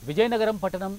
విజయనగరం పట్టణం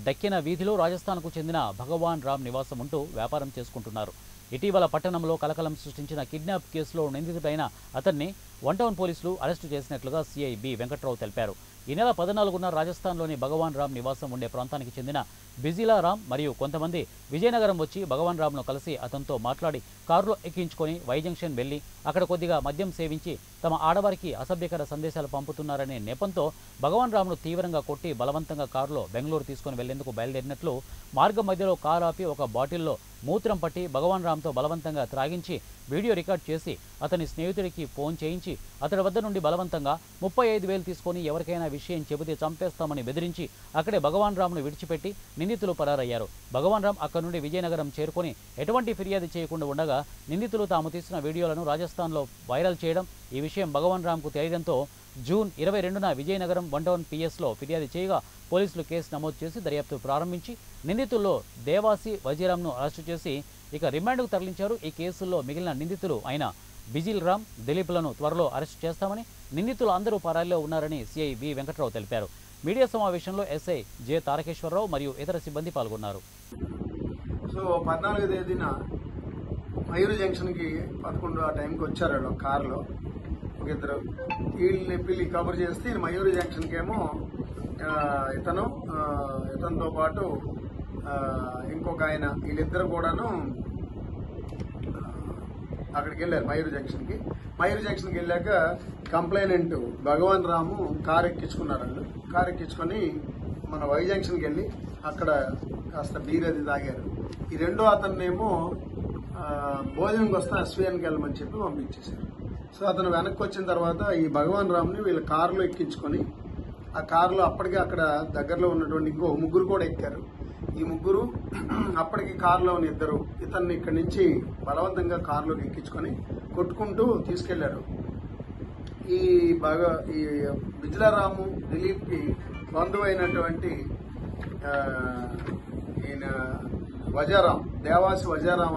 డక్కిన వీధిలో రాజస్థాన్కు చెందిన భగవాన్ రామ్ నివాసం ఉంటూ వ్యాపారం చేసుకుంటున్నారు. ఇటీవల పట్టణంలో కలకలం సృష్టించిన కిడ్నాప్ కేసులో నిందితుడైన అతన్ని వన్ టౌన్ పోలీసులు అరెస్టు చేసినట్లుగా సీఐ బి వెంకట్రావు తెలిపారు. ఈ నెల 14న రాజస్థాన్లోని భగవాన్ రామ్ నివాసం ఉండే ప్రాంతానికి చెందిన బిజిలా రామ్ మరియు కొంతమంది విజయనగరం వచ్చి భగవాన్ రామ్ను కలిసి అతనితో మాట్లాడి కారులో ఎక్కించుకొని వై జంక్షన్ వెళ్లి అక్కడ కొద్దిగా మద్యం సేవించి తమ ఆడవారికి అసభ్యకర సందేశాలు పంపుతున్నారనే నెపంతో భగవాన్ రామ్ను తీవ్రంగా కొట్టి బలవంతంగా కారులో బెంగళూరు తీసుకుని వెళ్లేందుకు బయలుదేరినట్లు మార్గం మధ్యలో కారు ఆపి ఒక బాటిల్లో మూత్రం పట్టి భగవాన్ రామ్తో బలవంతంగా త్రాగించి వీడియో రికార్డ్ చేసి అతని స్నేహితుడికి ఫోన్ చేయించి అతడి వద్ద నుండి బలవంతంగా 35,000 తీసుకొని ఎవరికైనా విషయం చెబితే చంపేస్తామని బెదిరించి అక్కడే భగవాన్ రామ్ను విడిచిపెట్టి నిందితులు పరారయ్యారు. భగవాన్ రామ్ అక్కడి నుండి విజయనగరం చేరుకొని ఎటువంటి ఫిర్యాదు చేయకుండా ఉండగా నిందితులు తాము తీసిన వీడియోలను రాజస్థాన్లో వైరల్ చేయడం, ఈ విషయం భగవాన్ రామ్కు తెలియడంతో జూన్ 22న విజయనగరం వన్ టౌన్ పిఎస్లో ఫిర్యాదు చేయగా పోలీసులు కేసు నమోదు చేసి దర్యాప్తు ప్రారంభించి నిందితుల్లో దేవాసి వజీరాంను అరెస్టు చేసి ఇక రిమాండ్కు తరలించారు. ఈ కేసుల్లో మిగిలిన నిందితులు అయిన బిజిల్ రామ్, దిలీప్లను త్వరలో అరెస్టు చేస్తామని, నిందితులు అందరూ పరారీలో ఉన్నారని సిఐ వి వెంకట్రావు తెలిపారు. మీడియా సమావేశంలో ఎస్ఐ జె తారకేశ్వరరావు మరియు ఇతర సిబ్బంది పాల్గొన్నారు. సో 14వ తేదీన మయూరు జంక్షన్కి 11 ఆ టైంకి వచ్చారు కారులో ఒక ఇద్దరు. వీళ్ళని పిల్లి కబుర్ చేస్తే మయూరు జంక్షన్కి ఏమో ఇతనితో పాటు ఇంకొక ఆయన, వీళ్ళిద్దరు కూడాను అక్కడికి వెళ్ళారు మయూరు జంక్షన్కి. మయూరు జంక్షన్కి వెళ్ళాక కంప్లైనెంట్ భగవాన్ రాము కారు ఎక్కించుకున్నారు. వాళ్ళు కారు ఎక్కించుకొని మన వై జంక్షన్కి వెళ్ళి అక్కడ కాస్త బీర్ అది తాగారు. ఈ రెండో అతన్నేమో భోజనంకి వస్తే అశ్వయానికి వెళ్ళమని చెప్పి పంపించేశారు. సో అతను వెనక్కి వచ్చిన తర్వాత ఈ భగవాన్ రామ్ని వీళ్ళ కారులో ఎక్కించుకొని ఆ కారులో అప్పటికే అక్కడ దగ్గరలో ఉన్నటువంటి ఇంకో ముగ్గురు కూడా ఎక్కారు. ఈ ముగ్గురు అప్పటికి కారులో ఉన్న ఇద్దరు ఇతన్ని ఇక్కడి నుంచి బలవంతంగా కారులోకి ఎక్కించుకొని కొట్టుకుంటూ తీసుకెళ్లారు. ఈ బిజ్లారాము, దిలీప్కి బంధువు అయినటువంటి ఈయన వజారాం, దేవాసి వజారాం